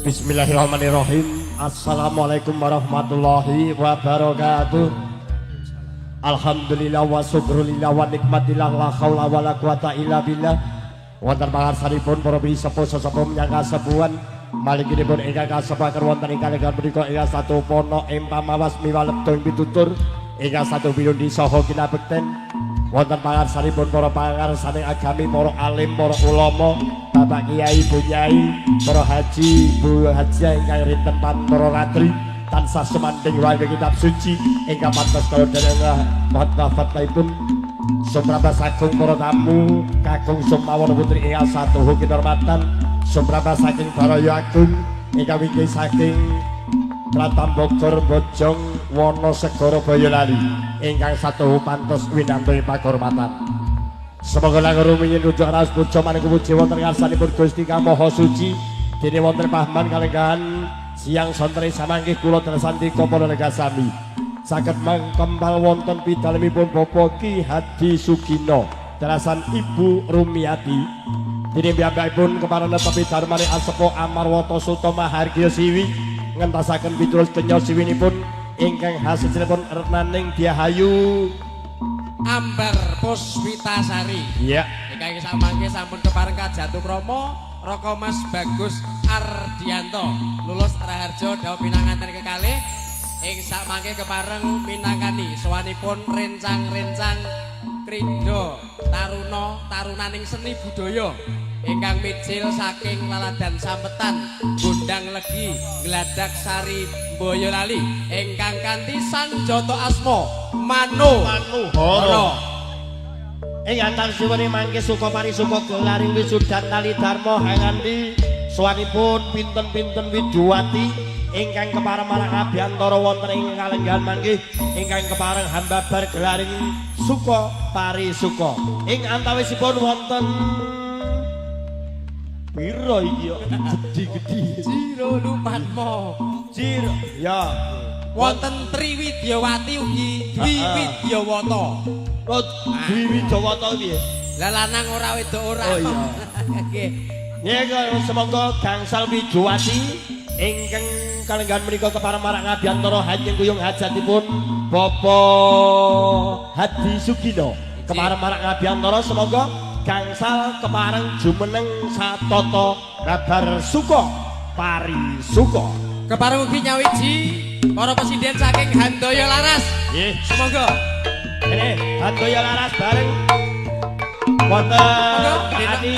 Bismillahirrahmanirrahim. Assalamualaikum warahmatullahi wabarakatuh. Alhamdulillah wa syukrulillah wa nikmatillah la haula wala quwata illa billah. Wonten pangarsanipun para sepuh sesepuh nyangka sepuhan malinginipun ingkang kasebaken wonten ing kalenggan punika ingkang satu pono ing pamawas miwalepto ing pitutur ingkang satu pinundi saha kinabekten. Wonten pangarsanipun para pangarsane agami, para alim, para ulama, Bapak Kiai, Bu Nyai, para haji, Bu Haji ingkang rinten pantoro ratri tansah semanding wae kitab suci ingkang pantes kala dhereng fatwa-fatwaipun sumrambah saking para tamu kakung sumawon putri ingkang satuhu kinurmatan sumrambah saking Baraya Agung ingkang wingi saking Pratam Bogor Bojong Wonosegoro Boyolali ingkang satuhu pantos winantoing paghormatan. Semoga langkung rumiyin rujuk raos puja manungsa puji wonten ngarsanipun Gusti Kang Maha Suci dene wonten pahman kalenggahan siang sonten samangke kula tresandi kapala negasami saged mangkembal wonten pidhalemipun Bapak Ki Hadi Sugino terasan Ibu Rumiati dene piyambakipun keparana tepi darmane asepo Amarwata Suta Mahargya Siwi ngentasaken pitulus kenya siwinipun ingkang hasilipun Retnaning Diahayu Ambar Puspitasari. Iya. Ingkang samangke sampun kepareng Kajatu Krama Raka Mas Bagus Ardianto lulus Raharja Dawa pinanganten kekalih ing samangke kepareng minangkani sowanipun rencang-rencang krida taruna tarunaning seni budaya ingkang mijil saking laladan sampetan Gondang Legi Gladak Sari Boyolali ingkang kanthi sanjata asma Manuhara ing antang siwene mangke suka parisuka gelaring wisudan tali dharma hangandi sowanipun pinten-pinten wijuwati ingkang kepareng marang abiyantara wonten ing kalenggahan mangke ingkang kepareng hambabar gelaring suka parisuka ing antawisipun wonten pira iki yo gedhi-gedhi Jiro Lumatmo Jiro ya wonten Triwidyawati ugi Dwiwidyawata. Oh, Dwiwidyawata piye? Lah lanang ora wedok ora. Oh iya. Nggih. Nggih semoga gangsal Widyawati ingkang kalenggahan menika kepareng marang abiyantara hanyeng kuyung hajatipun Bapak Hadi Sugino kepareng marang abiyantara semoga gangsal kepareng jumeneng satata kabar suka parisuka. Kepareng ugi nyawiji para presiden saking Handaya Laras. Nggih, Semoga ini Handaya Laras bareng wonten Mbak Ani,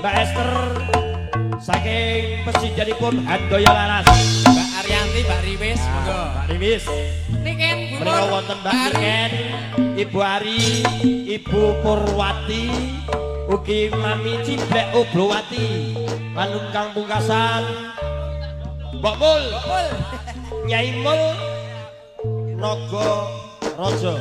Mbak Esther saking presidenipun Handaya Laras. Mbak Arianti, Mbak Riwis, monggo. Mbak Riwis. Niken Menika wonten Mbak Niken, Ibu Ari, Ibu Purwati, ugi Mami Ciblek Oblowati, lan kang pungkasan Mbok Mul, Nyai Mul, Naga Raja.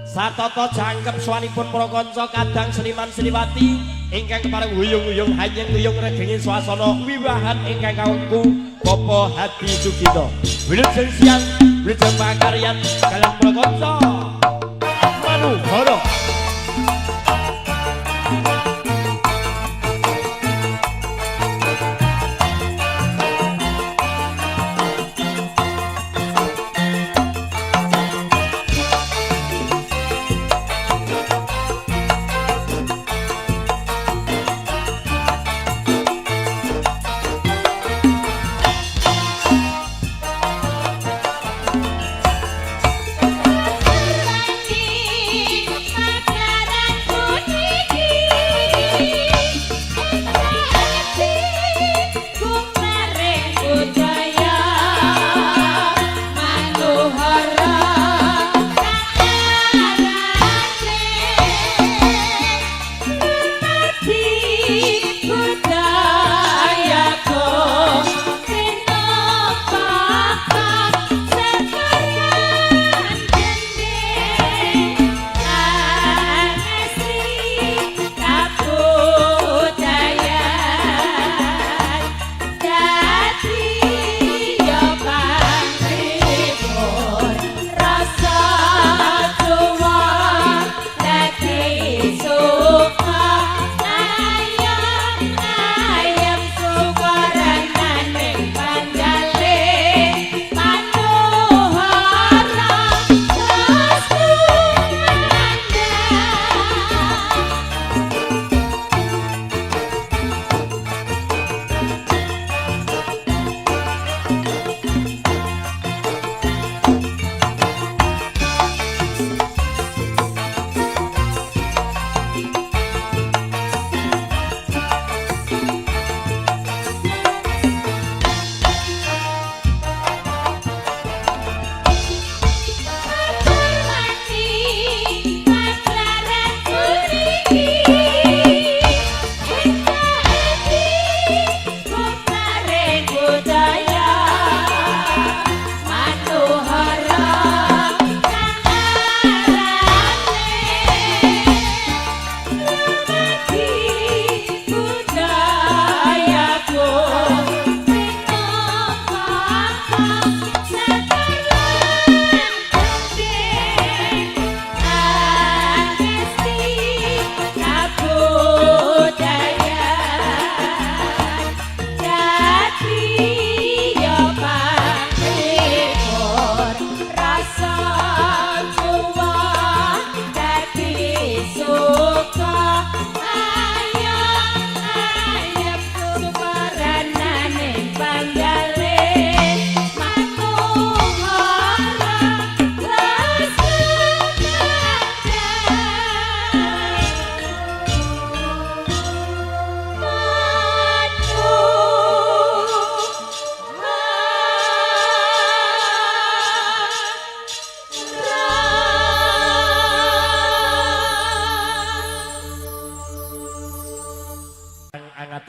Satata jangkep swanipun para kanca kadang seniman seniwati ingkang kepareng huyung-huyung hanyeng huyung regenging swasana wiwahan ingkang kawengku Bapak Hadi Sugino. Wilujeng siang, wilujeng pakaryan kalian para kanca Manuhara. Berbagi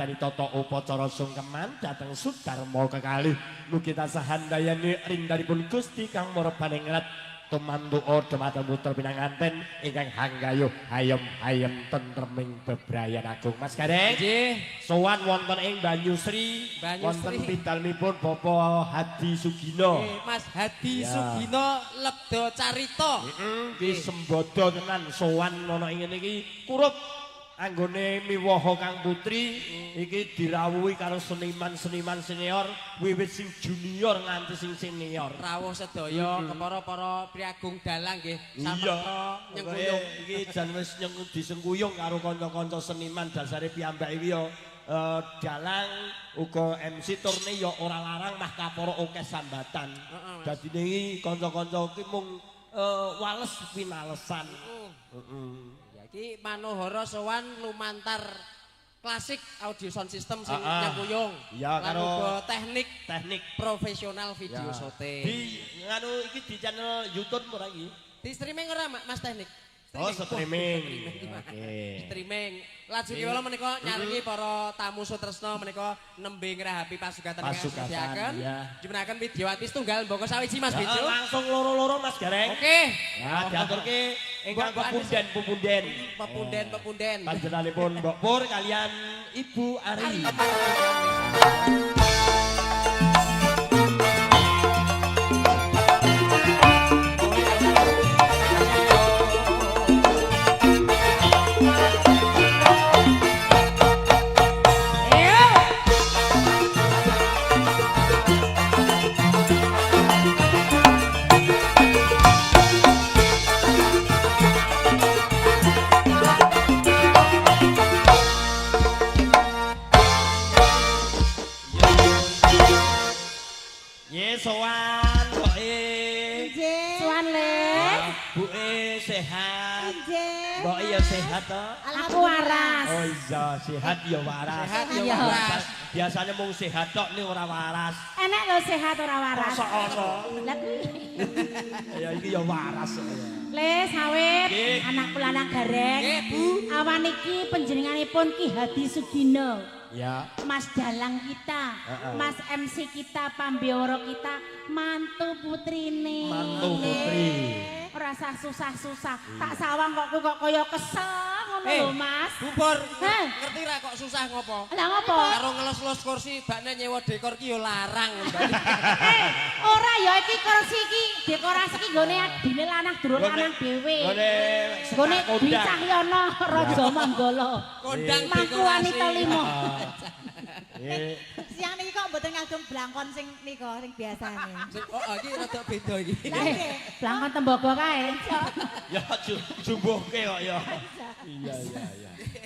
ngandani tata upacara sungkeman dhateng Sudarma kekalih mugi tansah handayani rindaripun Gusti kang marepaningrat tumantu dhumateng putra pinanganten ingkang hanggayuh hayem-hayem tentreming bebrayan agung. Mas Gareng Nggih. sowan wonten ing Banyusri wonten pindalipun Bapak Hadi Sugino. Mas Hadi Ya. Sugino Lebda Carita. Ki sembodo tenan sowan ana ing ngene iki kurup anggone miwaha Kang Putri iki dirawuhi karo seniman-seniman senior wiwit sing junior nganti sing senior. Rawuh sedaya kepara para priagung dalang nggih. Iya. Sampeyan nyengkuyung. Iki jan wis disengkuyung karo kanca-kanca seniman dasare piyambak iki ya dalang uga MC turne ya ora larang mah kapara akeh sambatan. Dadine iki kanca-kanca iki mung wales pinalesan. Ya iki Manohara sowan lumantar klasik audio sound system sing nyengkuyung. Iya Lan karo uga teknik teknik profesional video ya. shooting. Di nganu iki di channel YouTube ora iki? Di streaming ora Mas Teknik? Oh, streaming. Oke. Oke. Streaming. Lajeng kula menika nyaringi para tamu sutresna menika nembe ngerahapi pasugatan Pasugatan, ya. Jumenaken Widyawati setunggal mboko sawiji Mas Bejo. Langsung loro-loro Mas Gareng. Oke. Ya diaturke ingkang pepunden-pepunden. Pepunden. Panjenenganipun Mbok Pur kalian Ibu Ari. Ye sowan boke. Suwan le. Buke sehat. Nggih. Mbok ya sehat to? Aku waras. Oh iya, sehat ya waras. Sehat ya Iya. waras. Biasanya mung sehat tok ning ora waras. Enek lho sehat ora waras. Masa-masa. Lah kuwi. Ya iki ya waras. Le sawit Nggih. anak pelanang gareng. Nggih, Bu. Awan iki panjenenganipun Ki Hadi Sugino. Ya. Mas dalang kita, Mas MC kita, pambiwara kita, mantu putrine. Mantu putri. Ora usah susah-susah. Tak sawang kok kaya kesel ngono lho, Mas. Bubur. Heh. Ngerti ra kok susah ngopo? Lah ngopo? Karo ngelos-los kursi bakne nyewa dekor ki yo larang. Ora ya iki kursi iki dekorasi iki nggone adine lanang durung lanang dhewe. Nggone Dwi Cahyono Raja Manggala. Kondang Mangku dekorasi. wanita lima. Siang niki kok mboten ngagem blangkon sing nika sing biasane. Oh, iki rada beda iki. Blangkon tembaga kae. Ya jumbuhke kok ya. Iya.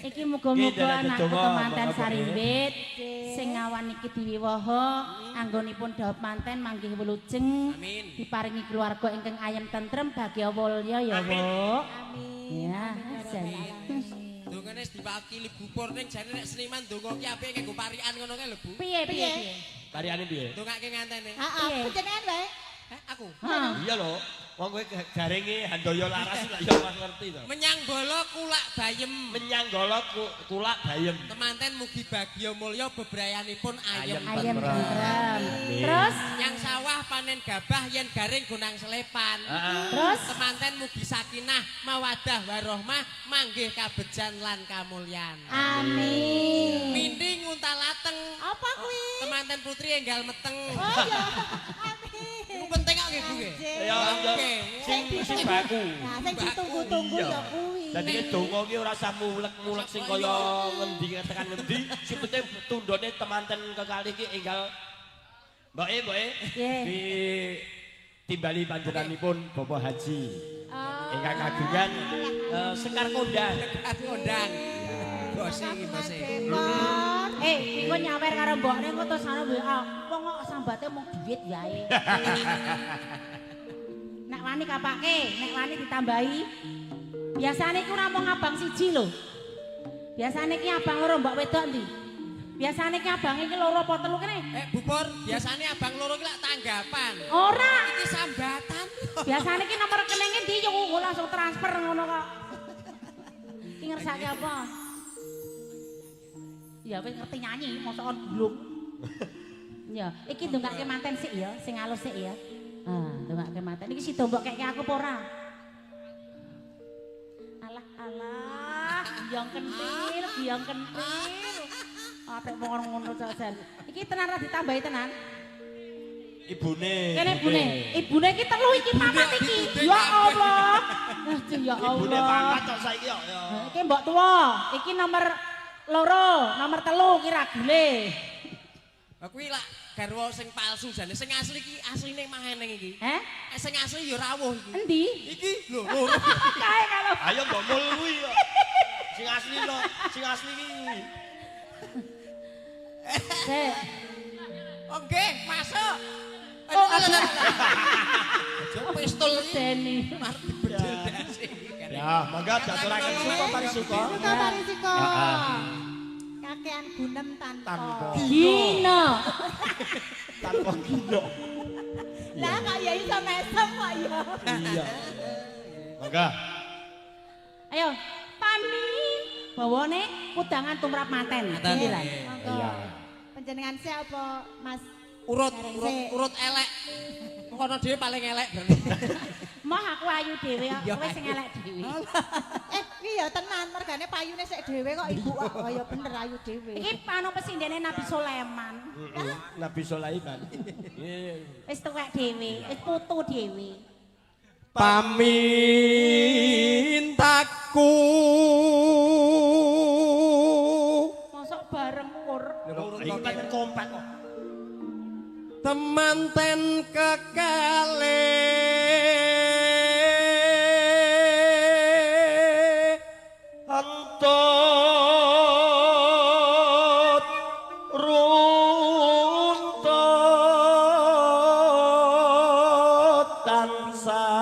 Iki muga-muga Nggih, anakku donga, temanten Mbak. sarimbit sing awan iki diwiwaha anggonipun dhawuh manten manggih welujeng Amin. diparingi keluarga ingkang ayem tentrem bagya walya ya, Bu. Amin. Ya, jan. Dongane diwakili bubur ning jane nek seniman donga ki apike kanggo parikan ngono kae lho, Bu. Piye? Tariane piye? Dongake ngantene. Heeh, Piye? panjenengan wae. Aku. Hah. Iya lho. Wong kowe garenge handaya laras lak ya ora ngerti to. Menyang bala kulak bayem. Menyanggala kulak bayem. Temanten mugi bagya mulya bebrayanipun ayem. Ayem Tentrem. tentrem. Amin. Terus Yang sawah panen gabah yen garing gunang selepan. Terus? Temanten mugi sakinah mawadah warohmah manggih kabejan lan kamulyan. amin. Minding untalateng. Apa kuwi? Temanten putri enggal meteng. Oh ya. Amin. Iku penting kok nggih Bu nggih. Ya Oke. sing baku. Nah, sing ditunggu-tunggu Iya. ya kuwi. Dadi ki donga ki ora usah mulek-mulek sing kaya ngendi tekan ngendi, sing penting tundone temanten kekalih ki enggal Mboke Nggih. di timbali panjenenganipun Bapak Haji Oh. ingkang kagungan Sekar Kondang. Ati kondang. Bosi iki bosi. Engko nyawer karo mbokne engko terus ana WA. Wong kok sambate mung duit wae. Nek wani kapake, nek wani ditambahi. Biasane iku ora mung abang siji lho. Biasane iki abang loro mbok wedok ndi? Biasane iki abang iki loro apa telu kene? Bubur, biasane abang loro ki lak tanggapan. Ora. Iki sambatan. Biasane iki nomor rekeninge ndi yo langsung transfer ngono kok. Iki ngersake apa? Ya wis ngerti nyanyi, mosok glung. Ya, iki ndongake manten sik ya, sing alus sik ya. Ndongake manten. Iki sida mbok keke aku apa ora? Alah, biang kentil. Atek ngono jajan. Iki tenan ra ditambahi tenan. Ibune. Kene ibune iki telu iki papat iki. Ya Allah. Ya Allah. Ibune papat kok saiki ya. Iki mbok tuwa, iki nomor 2, nomor 3 iki ragile. Kuwi lak garwa sing palsu jane, sing asli iki asline mah eneng iki. Sing asli ya rawuh iki. Endi? Iki lho, loro. Kae kalau. Ayo mbok mul kuwi kok. Sing asli lho, sing asli iki. Dek. Oh nggih, masuk. Oh, aja pistol Deni. Marti bedil dasi. Ya, mangga jaturaken suka pari suka. Suka parisiko. Kakean gunem tanpa. Gino. Tanpa gino. Lah kok ya iso mesem kok ya. Iya. Mangga. Ayo, pamit. Bawane kudangan tumrap manten. Dindilan. Monggo. Iya. Panjenengan siapa Mas? Urut elek. Kono dhewe paling elek berarti. Moh aku ayu dhewe kok, kowe sing elek dhewe. Iki ya tenan mergane payune sik dhewe kok ibu kok ya bener ayu dhewe. Iki anu pesindene Nabi Sulaiman. Nabi Sulaiman. Wis tuwek dhewe, wis putu dhewe. Pamintaku Mosok bareng kur. Iki pancen kompak kok. temanten kekale antut runtut tansah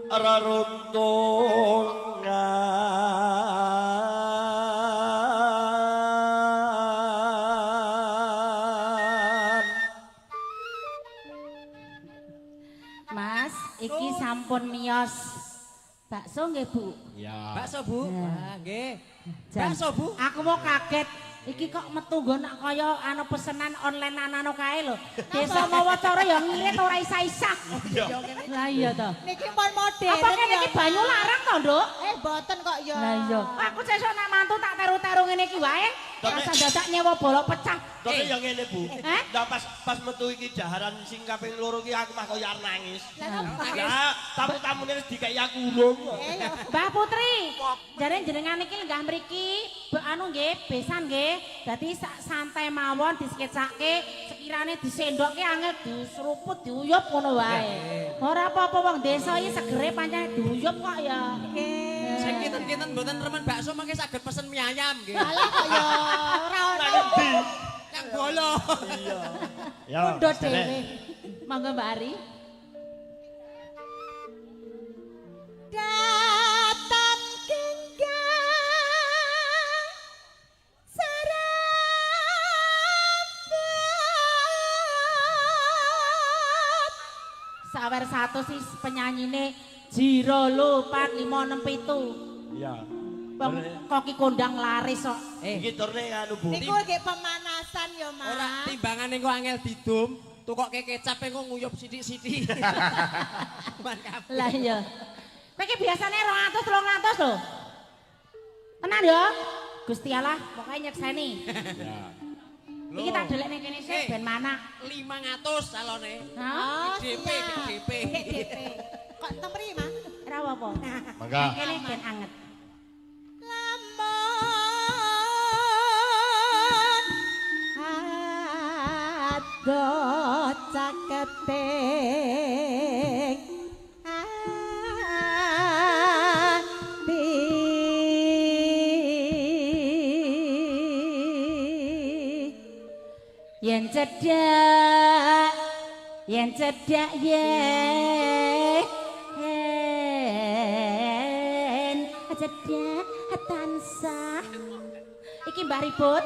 reruntungan. Mas, iki sampun miyos bakso nggih, Bu? Ya. bakso Bu. Wah, nggih. Jan, Bakso Bu. Aku mau kaget. Iki kok metu nggon kaya anu pesenan online anano kae lho. Desa Mawacara ya ngirit ora isa-isa. Lah iya to. Niki pun modern. Apa kene iki banyu larang to, Nduk? Mboten kok ya. Lah iya. Aku sesuk nak mantu tak teru-teru ngene iki wae. Tapi- Rasa dadak nyewa bolok pecah. Tapi yang ngene Bu. Hah? Nah pas metu iki jaharan sing kaping 2 iki aku mah koyo arep nangis. Lah kok Ya, tamu-tamune wis dikai aku urung kok. ya. Mbah Putri, jare jenengan iki lenggah mriki, anu nggih, besan nggih. Dadi santai mawon disketsake, sekirane disendokke angel diseruput diuyup ngono wae. Ora apa-apa wong desa iki segere pancen diuyup kok ya. Sing kinten-kinten mboten remen bakso mangke saged pesen mie ayam nggih. Lah kok ya ora ono. Nanti. Yang bolo. Iya. Ya. Pundhut Mas Dene. dhewe. Monggo Mbak Ari. Datang genggang sarabat. Sawer satu sih penyanyine Jiro Lo 4567. Iya. Wong koki kondang laris kok. Iki turne anu Bu. Niku nggih pemanasan ya, Mas. Ora timbangan engko angel didum, tukokke kecap engko nguyup sithik-sithik. Mantap. Lah iya. Kowe iki biasane 200 300 lho. Tenan ya? Gusti Allah, pokoke nyekseni. Ya. Iki tak delek ning kene sik ben mana. 500 calone. Hah? DP, siap. DP. DP. Kok temri, Mas? Ora apa-apa. Mangga. Kene ben anget. Lamun ado caketing ati yen cedak yen cedak tansah. Iki Mbah Ribut.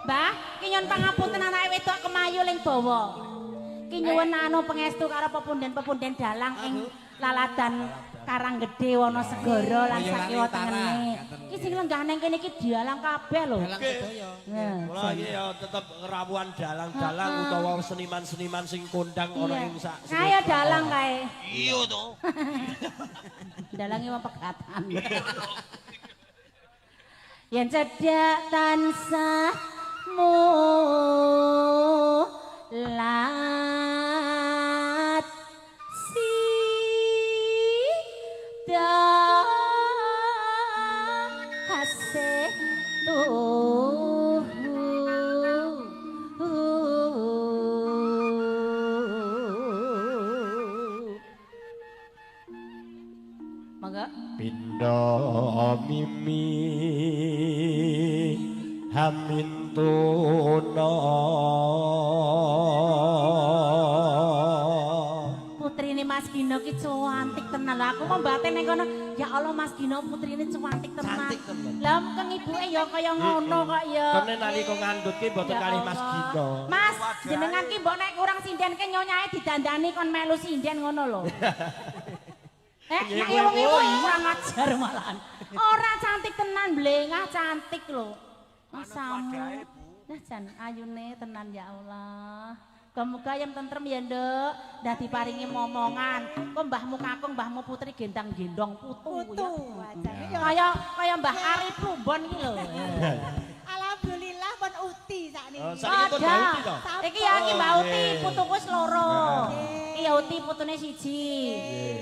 Mbah, iki nyuwun pangapunten anake wedok kemayu ling bawa. Iki nyuwun anu pangestu karo pepunden-pepunden dalang ing laladan Karanggede Wonosegoro lan sakiwa tengene. Iki sing lenggah ning kene iki dialang kabeh lho. Dalang sedaya. Mula iki ya tetep rawuhan dalang-dalang utawa seniman-seniman sing kondang ana ing sak. Kaya dalang kae. Iya to. Dalange wong pegatan. Yen cedhak tansah mulat sida hasih mangga Pindo mimi hamin tuna putrine Mas Gino ki cantik tenan. Lah aku mau mbaten ning kono, ya Allah Mas Gino putrine cantik tenan. Cantik tenan. Lah keng ibuke ya kaya ngono kok ya. Kene nalika ngandhut ki mboten Ya kalih Mas Allah. Gino. Mas, jenengan ki mbok nek kurang sinden ke nyonyae didandani kon melu sinden ngono lho. Nek wong iku kurang ajar malahan. Ora cantik tenan blengah cantik lho. Masamu. Nah jan ayune tenan ya Allah. Muga yang tentrem ya nduk, dadi paringi momongan. Kok mbahmu kakung, mbahmu putri gendang-gendong putu ya. Kaya Mbah Ari Plumbon iki lho. Alhamdulillah pun uti sakniki. Saiki pun Mbak Uti to. Iki ya iki Mbak Uti, putuku wis loro. Iki ya Uti putune siji.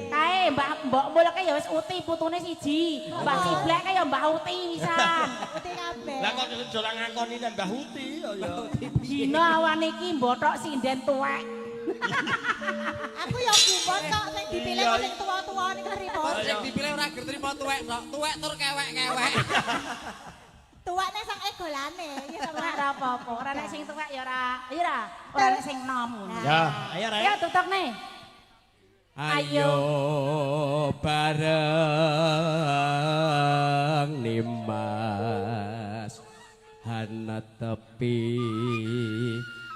Kae Mbok Mulke ya wis Uti putune siji. Mbah Ciblek ya Mbah Uti pisan. Uti kabeh. Lah kok jora ngakoni nang Mbah Uti ya. Dina awan iki mbothok sinden tuwek. Aku ya gumun kok sing dipilih kok sing tuwa-tuwa niku ripo. Sing dipilih ora gertrimo tuwek tok, tuwek tur kewek-kewek. Tuwekne sak egolane. Ya Ora apa-apa, ora nek sing tuwek ya ora nek sing nom. Ya, ayo Rek. Ya tutokne. Ayo bareng nimas hana tepi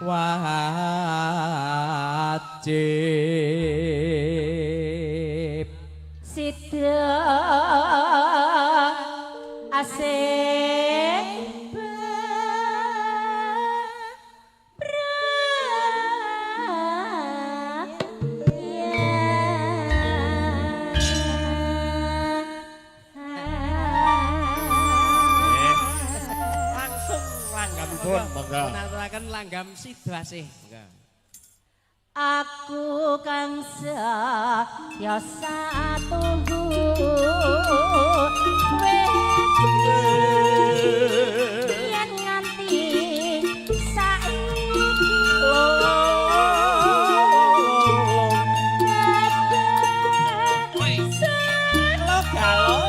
wajib Sida asik Langsung langgamipun monggo. menaturaken langgam Sidasih. Aku kang saya satu yen nganti saiki Galo.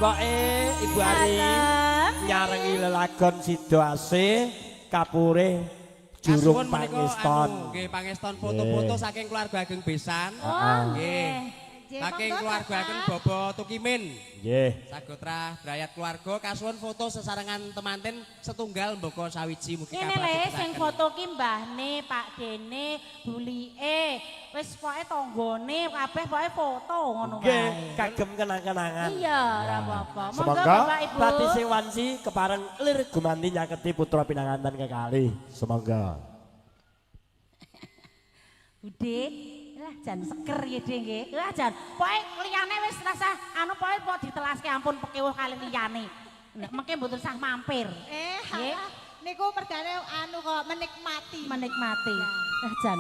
Mboke Ibu Ari nyarengi lelagon Sidasih kapure jurung pangeston. Nggih pangeston foto-foto saking keluarga ageng besan. Oh, Nggih. nggih. Saking keluargaken Bobo Tukimin. Nggih. Sagotra brayat keluarga kasuwun foto sesarengan temanten setunggal mboko sawiji mugi Ini kabar le dipitaken. sing foto ki mbahne, Pak Dene, Bulike, wis pokoke tanggane kabeh pokoke foto ngono Nggih, wae. kagem kenang-kenangan. Iya, ora apa-apa. Monggo Semoga Bapak Ibu. Rati sing wanci kepareng lir gumanti nyaketi putra pinanganten kekalih. Semoga. Bude, lah jan seger ya Dek nggih. Lah jan, pokoke liyane wis rasa anu pokoke kok ditelaske ampun pekewuh kali liyane. Nek mengke mboten sah mampir. Nggih. Niku mergane anu kok menikmati. Menikmati. Lah jan,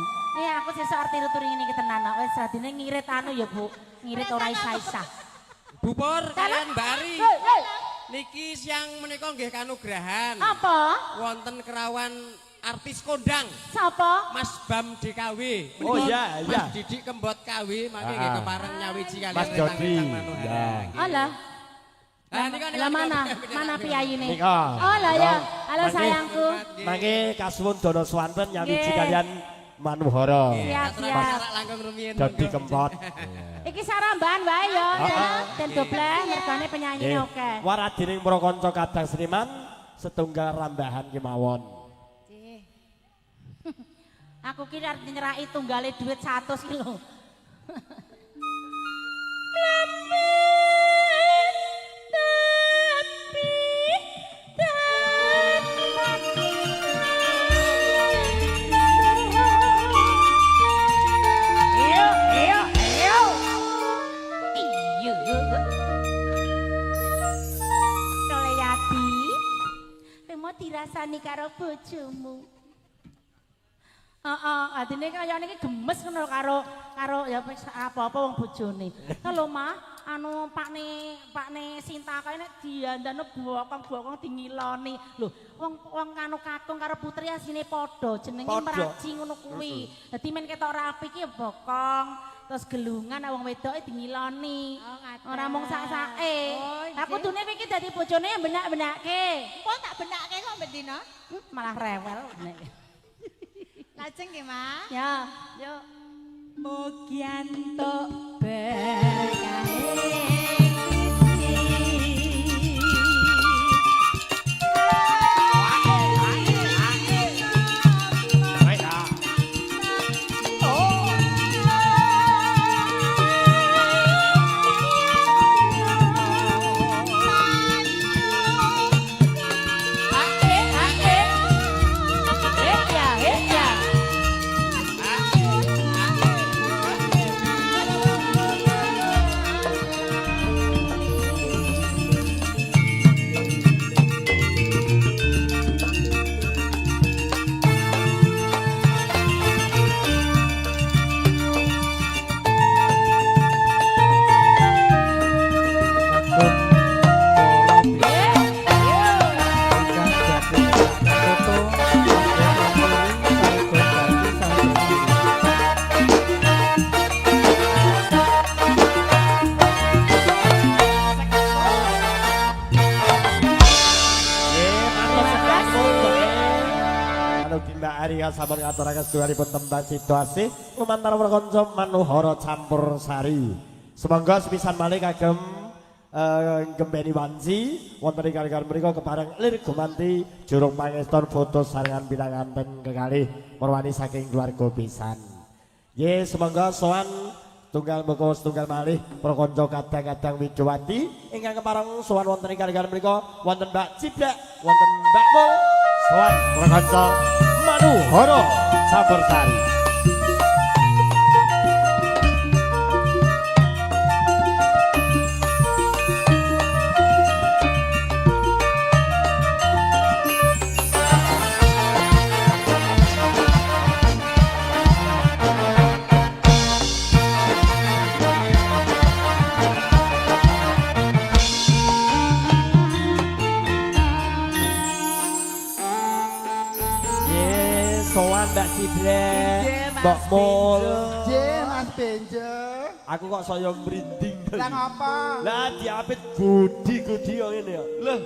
aku sesuk arep turu ngene iki tenan kok wis radine ngirit anu ya Bu. Ngirit ora isa-isa. Bu Pur kalian Mbak Ari. Hei. Niki siang menika nggih kanugrahan. Apa? Wonten kerawan artis kondang Sapa? Mas Bam DKW. Oh, Menika iya, iya. Mas Didik Kembot KW mangke nggih kepareng nyawiji kalian Mas Jody. Ya. Alah. Lah nika Lah mana piyayine? Nika. Oh lah ya. Halo Mangke- sayangku. Mangke kasuwun dono swanten nyawiji Nggih. kalian Manuhara. Siap-siap. langkung rumiyin. Dadi kempot. Iki sarambahan wae ya. Heeh. Dan dobleh mergane penyanyine Nggih. oke. Waradining para kanca kadang seniman setunggal rambahan kemawon. Aku kira arep nyeraki tunggale duit 100 kilo. Toleati, mau dirasani karo bojomu. Adine kaya niki gemes ngono karo ya wis apa-apa wong bojone. Lho Mah, anu Pakne Sinta kae nek diandane bokong-bokong dingiloni. Lho, wong anu kakung karo putri asine padha, jenenge Padha. Meraji ngono kuwi. Dadi men ketok rapi ki ya bokong, terus gelungan wong wedoke dingiloni. Ora mung sak-sake. Aku kudune iki dadi bojone benak-benakke. Kok tak benake kok bendina? Malah rewel. Lajeng nggih, Mas. Ya, yuk. Mugianto berkahe sampun ngaturaken seduluripun tembang situasi lumantar prakanca Manuhara campur sari. Semoga sepisan malih kagem gembeni wanci wonten ing kaliyan mriku kepareng lir gumanti jurung pangeston foto sarengan pinanganten kekalih marwani saking keluarga pisan. Nggih, semoga sowan tunggal beko setunggal malih prakanca kadang-kadang Widowati ingkang kepareng sowan wonten ing kaliyan mriku wonten Mbak Ciblak, wonten Mbak Mul, sowan prakanca Manuhara campur sari. Mbak Ciblek, Mbak Mul, Mas Benjo. aku kok saya merinding. Lah ngapa? Lah diapit gudi-gudi yo ngene ya. Lho,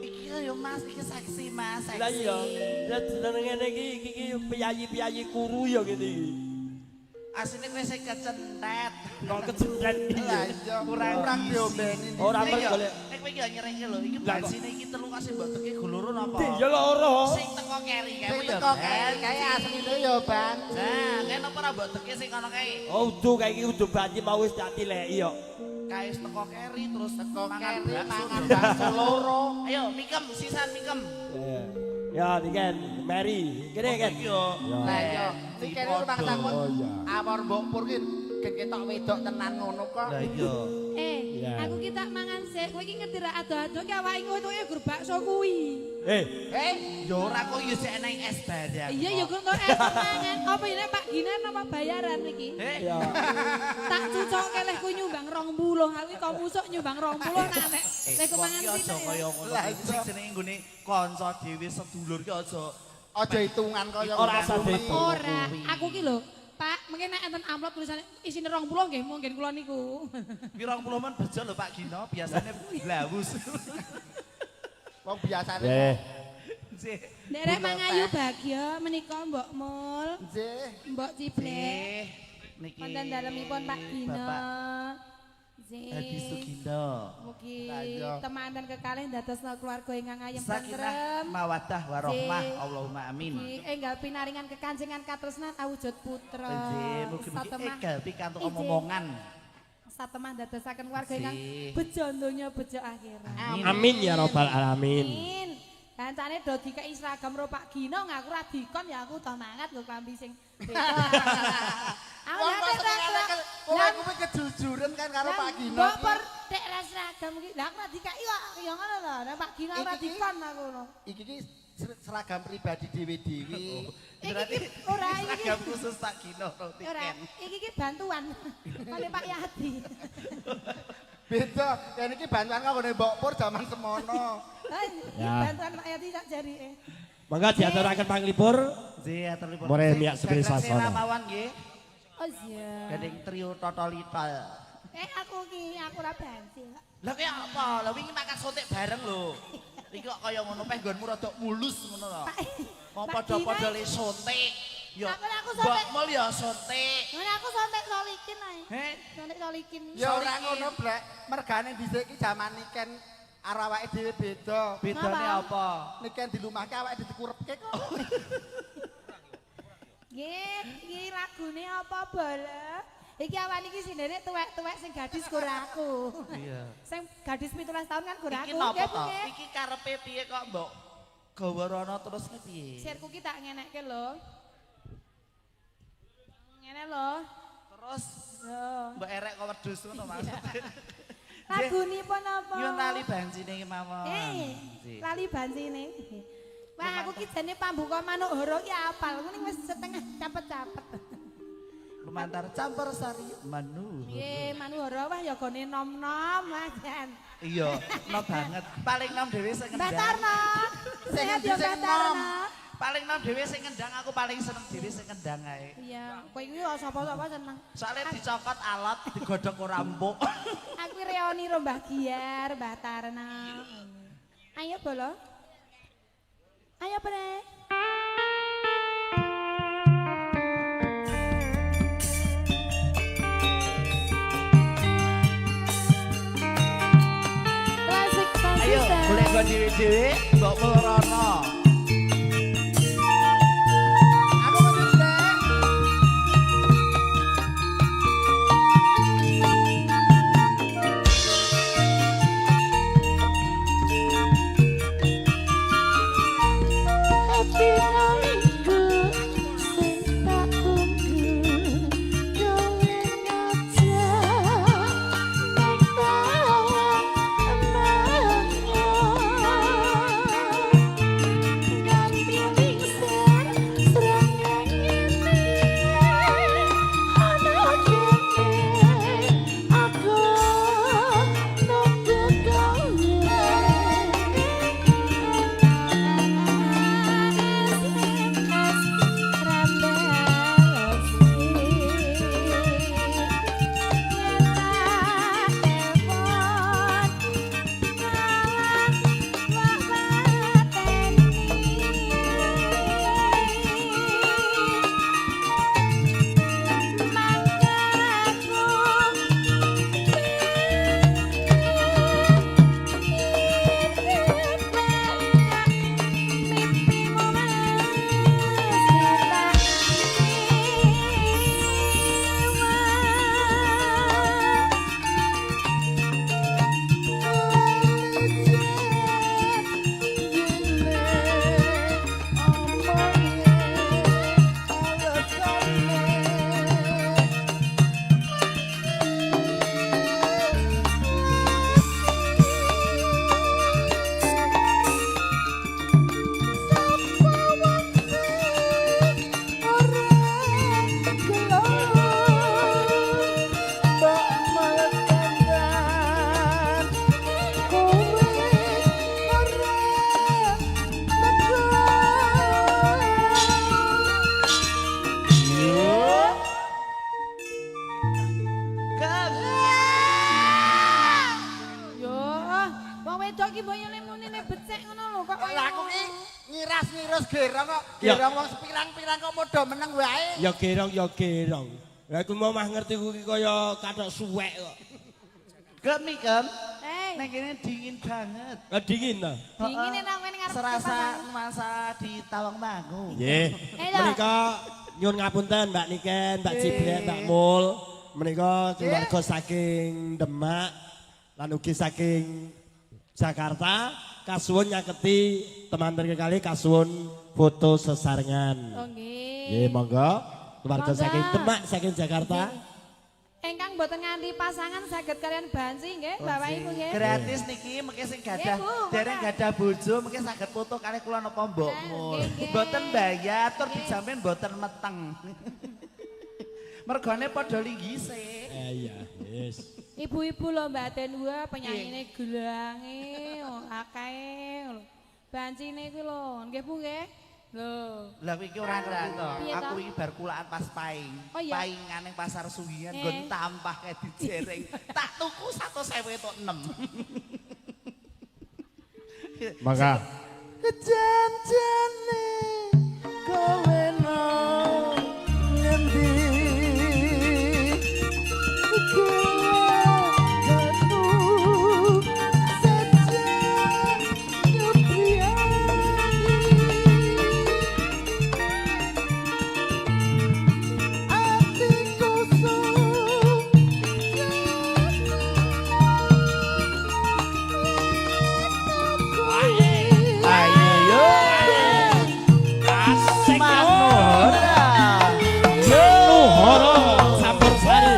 Iki yo Mas, iki seksi Mas, seksi. lah iya. Lah jeneng ngene iki piyayi-piyayi kuru ya ngene iki. Asine kowe sing kecentet. Kok kecentet Lah iya, kurang diombeni. Ora ampun golek. Nek kowe iki ya nyereke lho, iki bensine iki telu kasih mbok teke goloro napa? Ya loro. Sing teko keri kae Sing ya. teko kae asline ya ban. Nah, nek napa ora mbok teke sing kono kae? Oh, udu kae iki udu banci mau wis tak tileki yo. Kae teko keri terus Teko mangan keri bakso. mangan bakso loro. Ayo mikem sisan mikem. Ya, diken Mary. Kene kan. Yo. Lah iya, iki kene rumah takut. Oh iya. Awor mbok pur ki gen ketok wedok tenan ngono kok. Lah iya. Iya. Aku ki tak mangan sik, kowe iki ngerti ra ado-ado ki awake ngono ya gur bakso kuwi. Yo ora kok yo sik eneng es barang. Iya ya gur kok es mangan. Apa ya Pak Ginan apa bayaran iki? Ya. Tak cucokke leh ku nyumbang 20. Aku kok musuk nyumbang 20 nek lek ku mangan Kok sithik. aja kaya ngono. Lah, Sing jenenge nggone kanca dhewe sedulur ki aja Aja hitungan kaya Ora usah ngono. dihitung. Ora, aku ki lho, Pak, mungkin nek enten amplop tulisane isine 20 nggih, mungkin kula niku. pirang puluh men bejo lho Pak Gino, biasanya blawus. Wong biasane Eh, Nggih. Nek rek mangayu bagya menika Mbok Mul, nggih. Mbok Ciblek. Nggih. Niki. Wonten dalemipun Pak Gino. Bapak Hadi Zih. Sugindo. Mugi Lah, iya. temanten kekalih dadosna keluarga ingkang ayem Sakinah tentrem. mawaddah warahmah. Zih. Allahumma amin. Mugi enggal pinaringan kekanjengan katresnan awujud putra. Nggih, mugi-mugi Satemah- egal pikantuk Izin. omongan. Satemah dadosaken warga ingkang Zih. bejo donya bejo akhirat. amin ya rabbal alamin. Amin. Kancane do dikeki seragam ro Pak Gino ngaku ra dikon ya aku toh mangat lho klambi sing beda. Aku Wong nek kok senengane kowe kuwi kejujuran kan karo Pak Gino. Mbok iki. per dek ra seragam iki. Lah aku ra dikeki kok ya ngono lho. Nek Pak Gino ora Iki- dikon aku ngono. Iki ki seragam pribadi dhewe-dhewe. Berarti ora iki. seragam khusus Pak Gino Ora, tiken. iki ki bantuan. Oleh Pak Yadi. Beda, yen iki bantuan kanggo Mbok Pur jaman semono. Iki Ya. bantuan Pak Yadi sak jarike. Mangga diaturaken panglipur. Nggih, aturipun. More miyak seperti Gagrasena sasana. mawon nggih. Oh iya. Gading trio totolitol. Aku ki aku ora banci. Lah kaya apa? Lah wingi makan sotek bareng lho. Iki kok kaya ngono peh nggonmu rada mulus ngono lho. Mau Pak padha-padha Gino- le sotek. Ya. Aku Mbok sotek. mul ya sotek. Ngene aku sontek solikin ae. Heh. Sontek solikin. Ya ora ngono, Blek. Mergane dhisik iki jaman niken awake dhewe beda. Bedane Napa? apa? Niken dilumahke awake dikurepke kok. Nggih, iki lagune apa bola? Iki awan iki sindene tuwek-tuwek sing gadis kur aku. Iya. Sing gadis 17 tahun kan kur aku. Iki napa Nggih, to? nggih. Iki karepe piye kok mbok gawa rono terus ki piye? Sirku ki tak ngenekke lho. Ngene lho. Terus Lho. mbok erek kok wedhus ngono maksudnya. Lagunipun apa? Yo tali bancine iki mawon. Nggih. Lali bancine. Wah, aku ki jane pambuka manuk horo ki apal. Ku ning wis setengah capet-capet. Lumantar campur sari manu. Nggih, manuk horo wah ya gone nom-nom Mas Jan. Iya, nom banget. Paling nom dhewe sing Mbak ngendang. Tarno. Sehat ya Mbak Tarno. Paling nom dhewe sing ngendang, aku paling seneng dhewe sing ngendang ae. Iya, kowe iki ya sapa-sapa seneng. Soalnya dicokot alat, digodhog ora empuk. Aku reoni ro Mbah Giar, Mbah Tarno. Ayo bolo. Ayo Bre. Klasik Ayo, golek go dhewe-dhewe, mbok melorono. Aku mesti Blek. Hati nangku sing tak tunggu dolen aja ning bawah emanyo mbok yo lemunine becek ngono lho kok. Lah aku ki ngiras-ngiras gerong kok. Ya. Gerong wong sepirang-pirang kok padha meneng wae. Ya gerong. Lah aku mau mah ngerti kuwi kaya kathok suwek kok. Gem nih Gem. Hei, Nek kene dingin banget. Dingin ta? dingine nang kene ngarep Serasa masa di Tawangmangu. Nggih. Eh, lho. Menika nyuwun ngapunten Mbak Niken, Mbak Cibrek, Mbak Mul. Menika keluarga saking Demak lan ugi saking Jakarta kasuwun nyaketi teman-teman kali kasuwun foto sesarengan. Oh nggih. Nggih, monggo. Keluarga Monggo. saking Demak, saking Jakarta. Engkang boten nganti pasangan saged kalian banci nggih, Bapak Ibu nggih. Gratis niki mengke sing gadah Nggih, Bu, dereng Bapak. gadah bojo mengke saged foto kalih kula napa mbokmu. Nggih, nggih. Mboten bayar tur dijamin mboten meteng. Mergane padha linggise. Iya, yes. Ibu-ibu lho Mbak Den Hua penyanyine gelange akeh lho. Bancine kuwi lho, nggih Bu nggih. Lho. Lah kuwi iki ora ngerti to. Piye Aku to? iki bar kulaan pas paing. Oh, iya? Paingan ning pasar Suwian nggon tampah kae dijereng. Tak tuku 100.000 tok 6. Maka Kejanjane kowe no ngendi Ayo yo asik Manohara. Nuhara campur sari.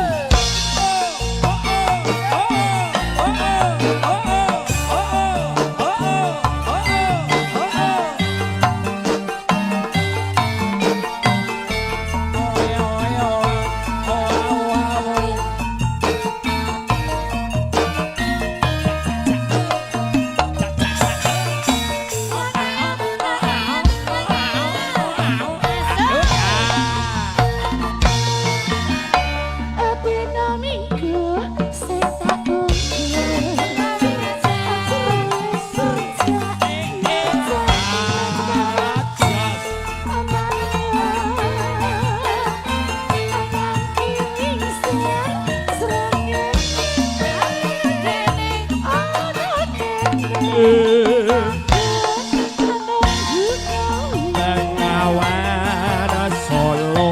Bengawan Solo.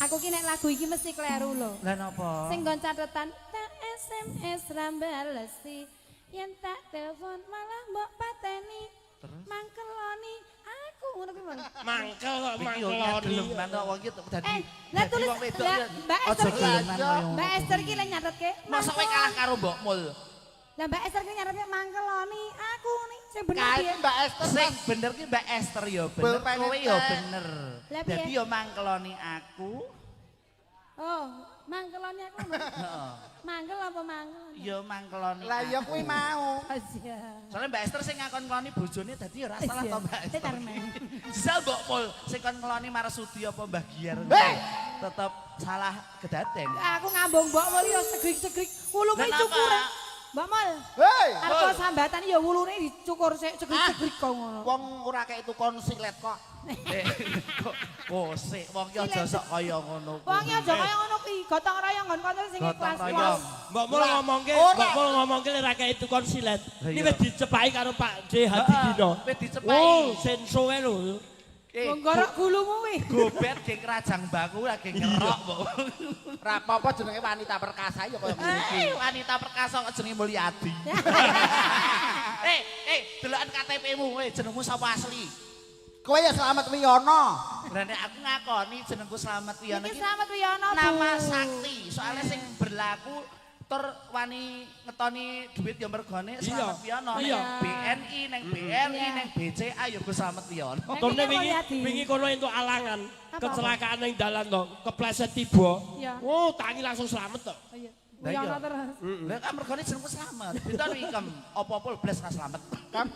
Aku ki nek lagu iki mesti kleru lho. Lah napa? Sing nggon catetan tak SMS ra balesi, yen tak telepon malah mbok pateni. Mangkeloni aku ngono kuwi, Bang. Mangkel kok Iki yo mangkeloni. geleman kok wong iki dadi. Lah tulis wong wedok lah, ya. Mbak Aja Esther ki. geleman koyo. Mbak Esther ki lek nyatetke. Masa kowe kalah karo Mbok Mul? Lah Mbak Esther ki nyatetke mangkeloni aku nih sing bener Kae piye? Mbak Esther Sing bener ki Mbak Esther ya bener, Pulpen kowe ya teh. bener. Lah piye? Dadi ya mangkeloni aku. Oh, mangkeloni aku. Mbak. Heeh. Mangkel apa mangkel? Ya mangkeloni. Lah ya kuwi mau. Asia. Soalnya Mbak Esther sing ngakon ngeloni bojone dadi ya ora salah to Mbak Esther. Tetar men. Jisal Mbok Mul sing kon ngeloni Marsudi apa Mbah Giar. Hei! Tetep salah kedaden. Aku ngambung mbok muli yo segrik-segrik. Ulunge Lah cukur. napa? Mbak Mul. Hei, Arep sambatan ya wulune dicukur sik cegrik-cegrik kok ngono. wong ora kek tukon silet kok. Oh, sik wong ki aja sok kaya ngono. Wong ya aja kaya ngono kuwi, gotong royong nggon kanca sing Gotong ikhlas. royong. Mbak Mul ngomongke lek ra kaya itu kon silet. Ini wis dicepaki karo Pak D Hadi Dino. Wis dicepaki. Oh, senso ae lho. Wong gorok gulumu kuwi. Gobet geng Rajang Baku lagi ngerok, Mbok. Ora apa-apa jenenge wanita perkasa ya kaya ngene iki. Wanita perkasa kok jenenge Mulyadi. Delokan KTP-mu, jenengmu sapa asli? Kowe ya Slamet Wiyono. Lah nek aku ngakoni jenengku Slamet Wiyono Iki iki Slamet Wiyono. Bu. nama sakti. Soalnya sing berlaku tur wani ngetoni duit ya mergone Slamet Wiyono. Iya. Neng BNI, neng BRI, neng BCA ya Gus Slamet Wiyono. Tone Iki Mulyadi. wingi kono entuk alangan. Apa? Kecelakaan ning dalan to, kepleset tiba. Iya. Oh, tangi langsung slamet to. Oh iya. Lah iya. Wiyono terus. Lah kan mergone jenengku Slamet. Pinten ikem apa-apa bles ra Slamet. Kan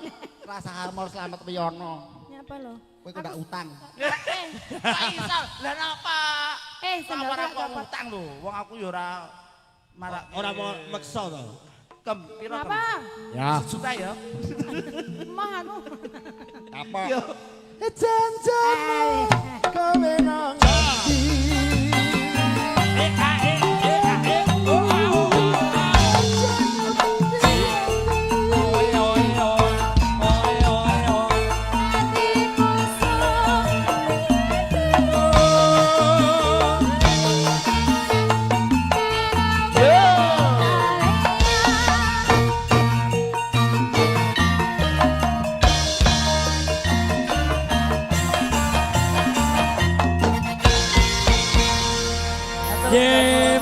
rasa harmor Slamet Wiyono. Nyapa lo? Kowe kok ndak utang. Kok iso? Lah napa? Sendal Ora tak kok copot. utang lho. Wong aku ya ora marak Ora mau meksa to. kem piro kem? Apa? Ya. Sejuta ya. Mah anu. Apa? Yo. Janjana kowe nang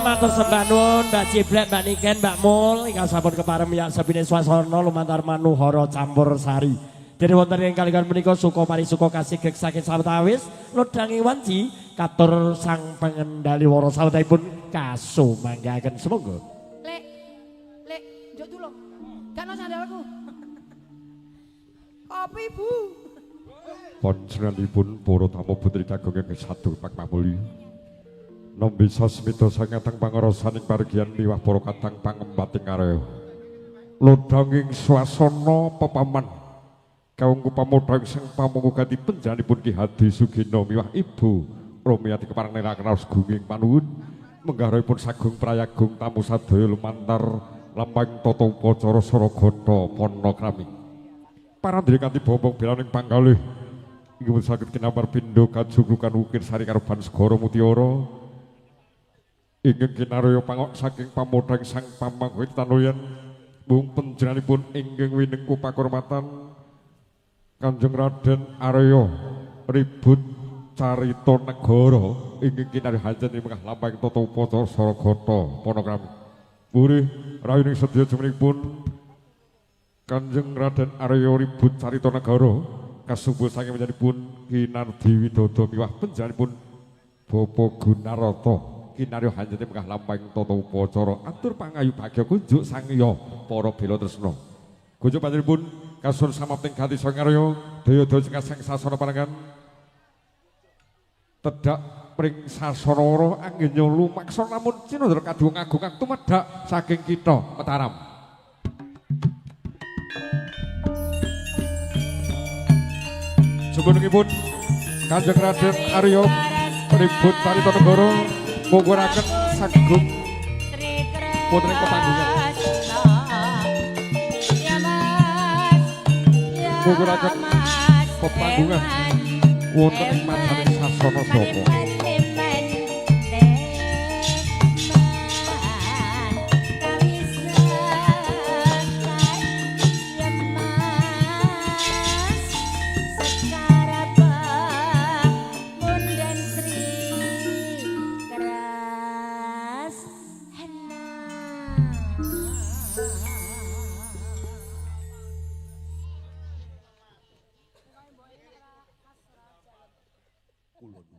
Matur sembah nuwun Mbak Ciblek, Mbak Niken, Mbak Mul ingkang sampun kepareng miyak sabine swasana lumantar manuhara campur sari. Dene wonten ing kaliyan menika suka parisuka kasih gek saking sawetawis ludhangi wanci katur sang pengendali wara sawetipun kasumanggaken semonggo. Lek, njok tulung. Gak ono sandalku. Kopi, Bu. Panjenenganipun para tamu putri kagem satu Pak Mamuli. Nombi sasmita sangatang pangarosaning pargian liwah para katang pangembating arya. Lodhanging swasana pepaman kawungku pamodhang sang pamungkadi panjenenganipun Ki Hadi Sugino miwah Ibu Romiati kepareng neraos gunging panuwun menggarapipun sagung prayagung tamu sadaya lumantar lambang tata upacara Saragata Panakrami. Parandri kanthi bombong belaning panggalih inggih saged kinamar pindha kajuglukan ukir sari karuban segara mutiara. Inggih kinarya pangok saking pamodhang sang pamangkuwi tanoyan mung panjenenganipun inggih winengku pakurmatan Kanjeng Raden Arya Ribut Carita Negara inggih kinarya hanjeni mengah lambang tata upacara Saragata Panakrami. Burih rayuning sedaya jumenipun Kanjeng Raden Arya Ribut Carita Negara kasubuh saking panjenenganipun Kinardi Widodo miwah panjenenganipun Bapak Gunarata kinarya hanjene mengah lampahing tata upacara atur pangayu bagya kunjuk sangya para bela tresna. Kunjuk panjenenganipun kasun samapting ganti sangarya daya-daya cekasing sasana panengan tedak pring sasana anggen lumaksa namun cinandra kadung agung kang tumedhak saking kita Mataram. Sugunungipun Kanjeng Raden Arya Ribut Carita Negara mungkuraken sagung putri kepanggungan mungkuraken pepanggungan wonten ing masaning sasana Soko. Kulon.